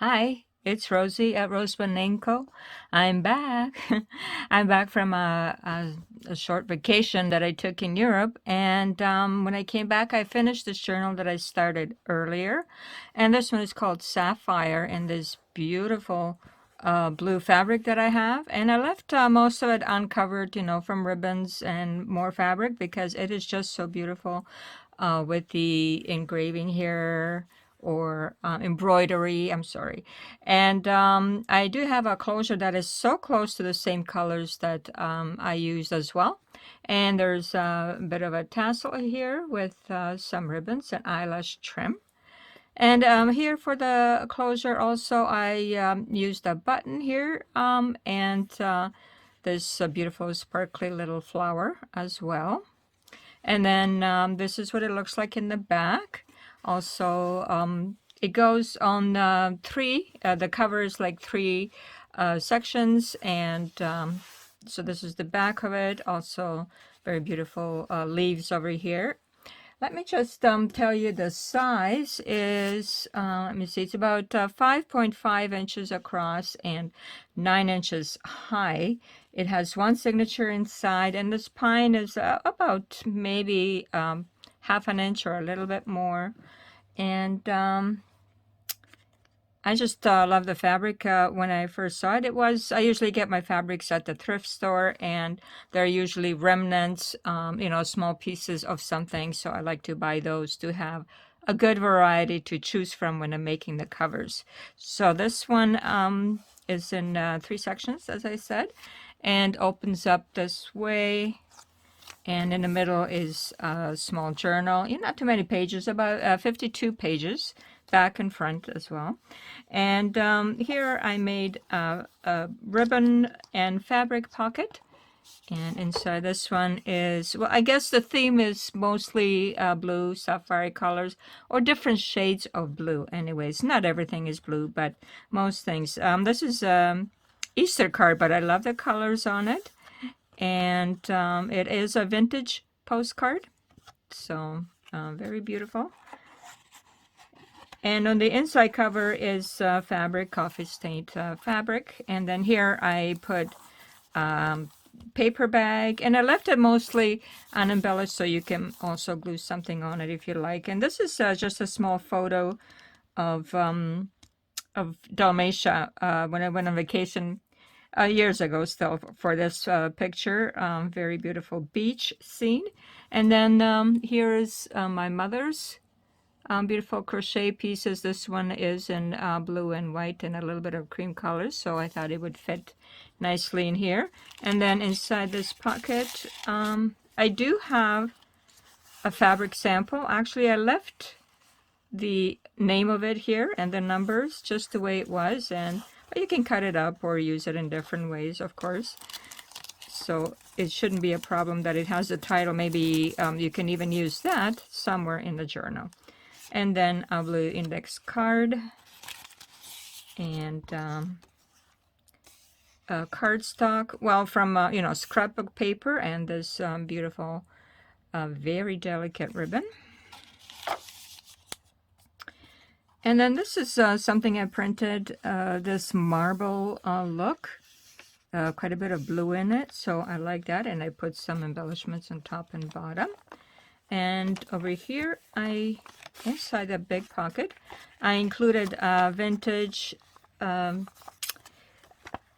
Hi, it's Rosie at RoseByNameCo. I'm back. I'm back from a short vacation that I took in Europe, and when I came back, I finished this journal that I started earlier, and this one is called Sapphire, in this beautiful blue fabric that I have, and I left most of it uncovered, from ribbons and more fabric because it is just so beautiful with the engraving here or embroidery, I'm sorry. And I do have a closure that is so close to the same colors that I used as well. And there's a bit of a tassel here with some ribbons and eyelash trim. And here for the closure also, I used a button here and this beautiful sparkly little flower as well. And then this is what it looks like in the back. Also, it goes on three. The cover is like three sections, and so this is the back of it. Also, very beautiful leaves over here. Let me just tell you the size is, let me see, it's about 5.5 inches across and 9 inches high. It has one signature inside, and the spine is about maybe half an inch or a little bit more. And I just love the fabric. When I first saw it, I usually get my fabrics at the thrift store, and they're usually remnants, small pieces of something. So I like to buy those to have a good variety to choose from when I'm making the covers. So this one is in three sections, as I said, and opens up this way. And in the middle is a small journal. Not too many pages, about 52 pages, back and front as well. And here I made a ribbon and fabric pocket. And inside this one is, well, I guess the theme is mostly blue, sapphire colors, or different shades of blue. Anyways, not everything is blue, but most things. This is Easter card, but I love the colors on it. And it is a vintage postcard, so very beautiful. And on the inside cover is fabric, coffee stained fabric. And then here I put paper bag, and I left it mostly unembellished, so you can also glue something on it if you like. And this is just a small photo of Dalmatia when I went on vacation years ago still for this picture. Very beautiful beach scene. And then here is my mother's beautiful crochet pieces. This one is in blue and white and a little bit of cream colors, so I thought it would fit nicely in here. And then inside this pocket, I do have a fabric sample. Actually, I left the name of it here and the numbers just the way it was, and but you can cut it up or use it in different ways, of course. So it shouldn't be a problem that it has a title. Maybe you can even use that somewhere in the journal. And then a blue index card and a cardstock. Well, from scrapbook paper, and this beautiful, very delicate ribbon. And then this is something I printed, this marble look. Quite a bit of blue in it, so I like that. And I put some embellishments on top and bottom. And over here, inside the big pocket, I included a vintage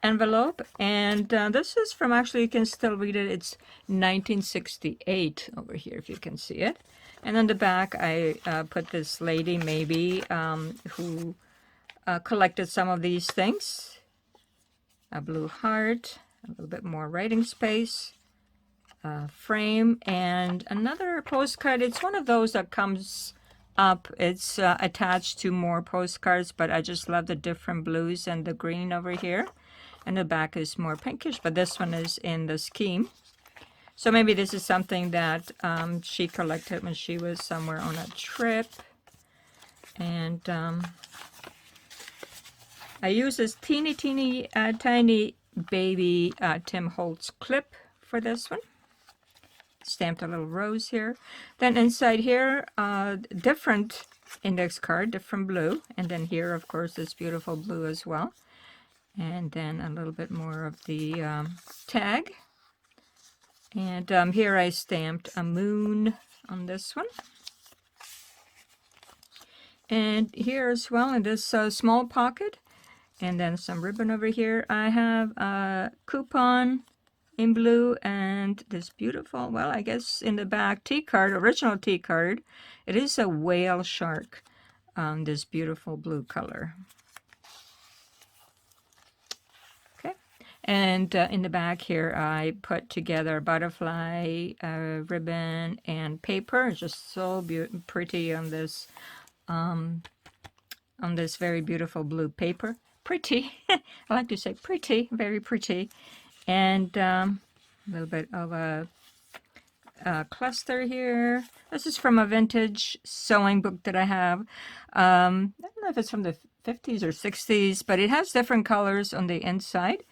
envelope. And this is from, actually, you can still read it. It's 1968 over here, if you can see it. And on the back, I put this lady, maybe, who collected some of these things. A blue heart, a little bit more writing space, a frame, and another postcard. It's one of those that comes up. It's attached to more postcards, but I just love the different blues and the green over here. And the back is more pinkish, but this one is in the scheme. So maybe this is something that she collected when she was somewhere on a trip. And I use this teeny tiny baby Tim Holtz clip for this one. Stamped a little rose here. Then inside here, different index card, different blue. And then here, of course, this beautiful blue as well. And then a little bit more of the tag. And here I stamped a moon on this one. And here as well in this small pocket, and then some ribbon over here, I have a coupon in blue and this beautiful, well, I guess in the back tea card, original tea card, it is a whale shark, this beautiful blue color. Okay, and in the back here I put together butterfly, ribbon, and paper. It's just so pretty on this very beautiful blue paper. Pretty. I like to say pretty, very pretty. And a little bit of a cluster here. This is from a vintage sewing book that I have. I don't know if it's from the 50s or 60s, but it has different colors on the inside.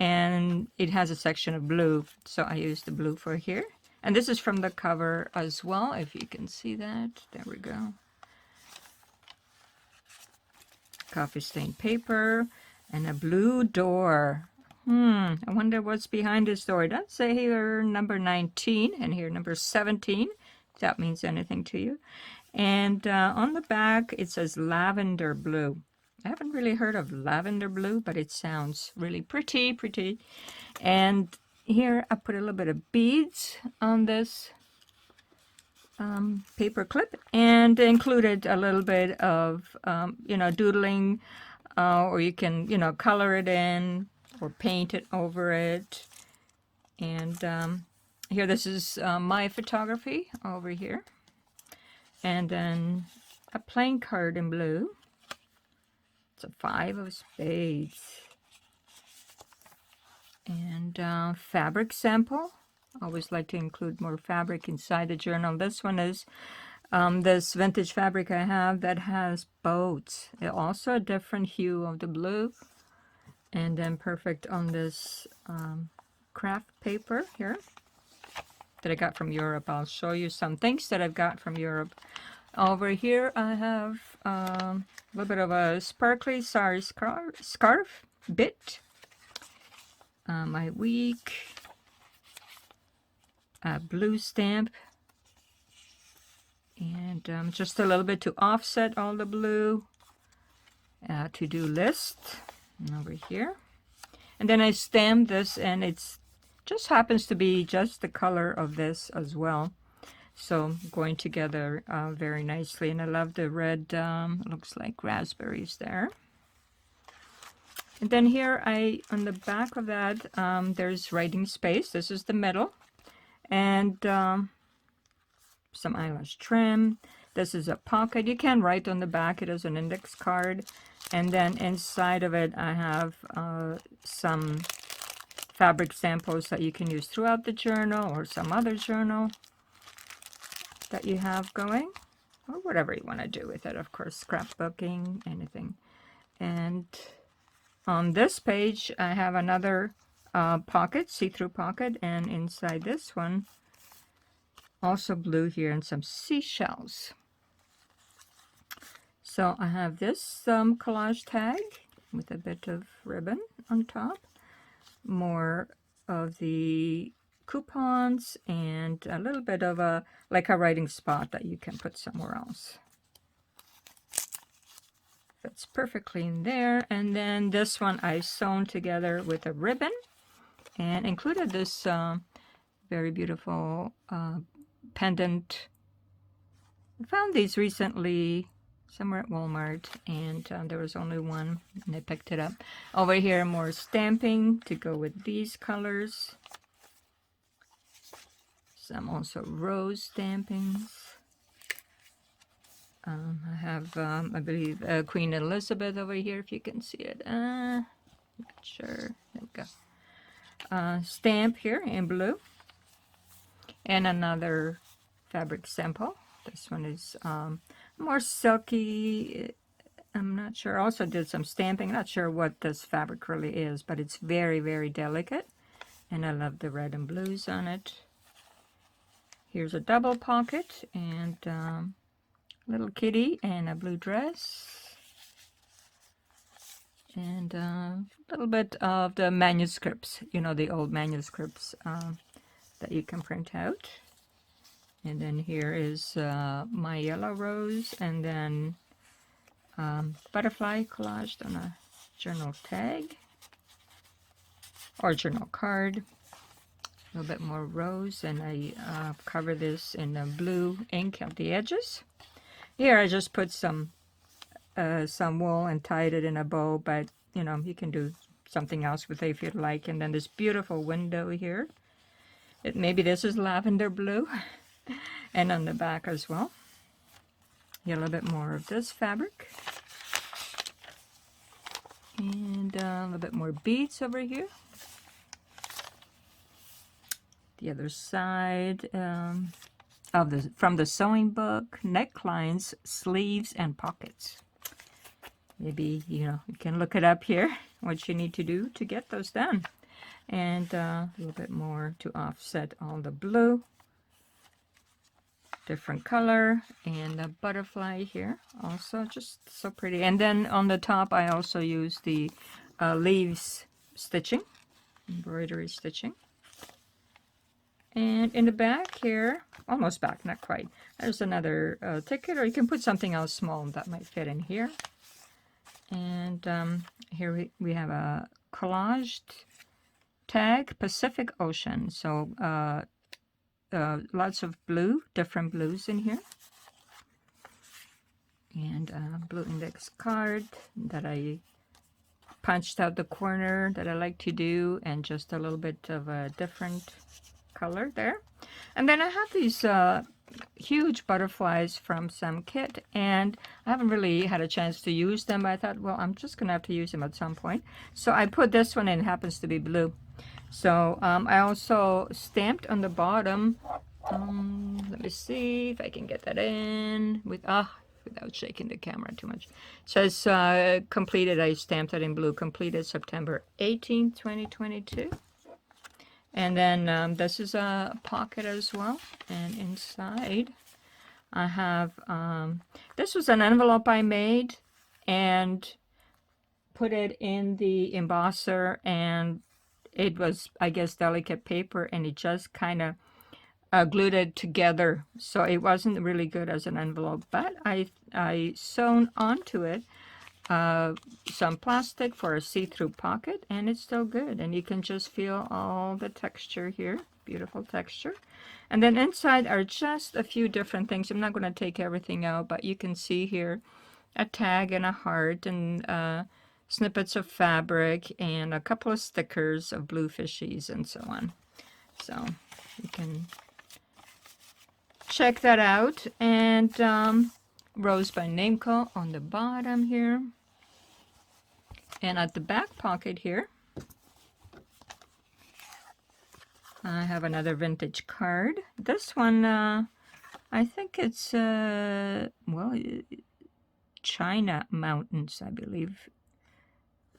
And it has a section of blue, so I used the blue for here. And this is from the cover as well, if you can see that. There we go. Coffee stained paper and a blue door. I wonder what's behind this door. It does say here number 19 and here number 17, if that means anything to you. And on the back it says lavender blue. I haven't really heard of lavender blue, but it sounds really pretty. And here I put a little bit of beads on this paper clip and included a little bit of doodling, or you can color it in or paint it over it. And here, this is my photography over here, and then a playing card in blue. It's a 5 of spades, and fabric sample. Always like to include more fabric inside the journal. This one is this vintage fabric I have that has boats. Also a different hue of the blue. And then perfect on this craft paper here that I got from Europe. I'll show you some things that I've got from Europe. Over here I have a little bit of a sparkly sari scarf bit. My week. A blue stamp, and just a little bit to offset all the blue. To-do list over here, and then I stamped this, and it's just happens to be just the color of this as well, so going together very nicely. And I love the red, looks like raspberries there. And then here on the back of that, there's writing space. This is the middle. And some eyelash trim. This is a pocket. You can write on the back. It is an index card. And then inside of it, I have some fabric samples that you can use throughout the journal or some other journal that you have going, or whatever you want to do with it. Of course, scrapbooking, anything. And on this page, I have another pocket, see-through pocket, and inside this one also blue here and some seashells. So I have this collage tag with a bit of ribbon on top, more of the coupons, and a little bit of a writing spot that you can put somewhere else. Fits perfectly in there. And then this one I sewn together with a ribbon and included this very beautiful pendant. I found these recently somewhere at Walmart, and there was only one, and I picked it up. Over here, more stamping to go with these colors. Some also rose stampings. I have, I believe, Queen Elizabeth over here, if you can see it. Not sure. There we go. Stamp here in blue. And another fabric sample. This one is more silky. I'm not sure. Also did some stamping. Not sure what this fabric really is, but it's very, very delicate. And I love the red and blues on it. Here's a double pocket and a little kitty and a blue dress. And a little bit of the manuscripts, you know, the old manuscripts that you can print out. And then here is my yellow rose, and then butterfly collaged on a journal tag or journal card. A little bit more rose, and I cover this in blue ink at the edges. Here I just put some wool and tied it in a bow, but you know, you can do something else with it if you'd like. And then this beautiful window here. Maybe this is lavender blue. And on the back as well. Get a little bit more of this fabric. And a little bit more beads over here. The other side from the sewing book, necklines, sleeves, and pockets. Maybe, you know, you can look it up here, what you need to do to get those done. And a little bit more to offset all the blue. Different color, and a butterfly here also, just so pretty. And then on the top I also use the leaves stitching, embroidery stitching. And in the back here, almost back, not quite, there's another ticket, or you can put something else small that might fit in here. And here we have a collaged tag, Pacific Ocean. So lots of blue, different blues in here. And a blue index card that I punched out the corner that I like to do, and just a little bit of a different color there. And then I have these huge butterflies from some kit, and I haven't really had a chance to use them, but I thought, well, I'm just gonna have to use them at some point. So I put this one in, it happens to be blue. So I also stamped on the bottom, let me see if I can get that in without shaking the camera too much. It says completed, I stamped it in blue, completed September 18th, 2022. And then this is a pocket as well, and inside I have, this was an envelope I made and put it in the embosser, and it was, I guess, delicate paper, and it just kind of glued it together. So it wasn't really good as an envelope, but I sewn onto it some plastic for a see-through pocket, and it's still good. And you can just feel all the texture here, beautiful texture. And then inside are just a few different things. I'm not going to take everything out, but you can see here a tag and a heart, and snippets of fabric, and a couple of stickers of blue fishies and so on. So you can check that out. And Rose by Nameco on the bottom here. And at the back pocket here, I have another vintage card. This one, I think it's, well, China Mountains, I believe.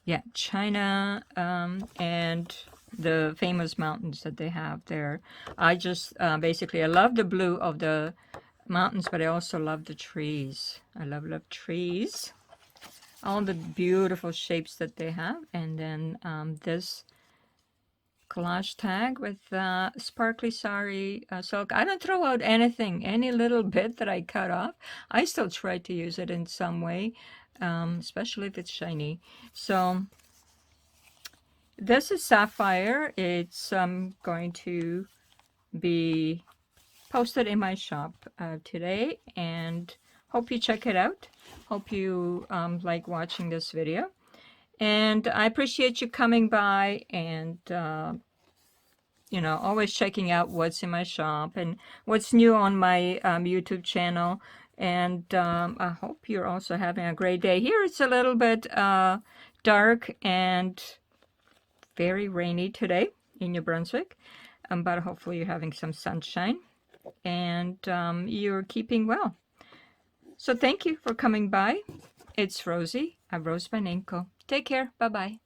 Yeah, China, and the famous mountains that they have there. I just, basically, I love the blue of the mountains, but I also love the trees. I love trees. All the beautiful shapes that they have. And then this collage tag with sparkly sari silk. I don't throw out anything, any little bit that I cut off. I still try to use it in some way. Especially if it's shiny. So this is Sapphire. It's going to be posted in my shop today, and hope you check it out. Hope you like watching this video, and I appreciate you coming by and you know, always checking out what's in my shop and what's new on my YouTube channel. And I hope you're also having a great day. Here it's a little bit dark and very rainy today in New Brunswick, but hopefully you're having some sunshine and you're keeping well. So thank you for coming by. It's Rosie at Rose by Nameco. Take care. Bye-bye.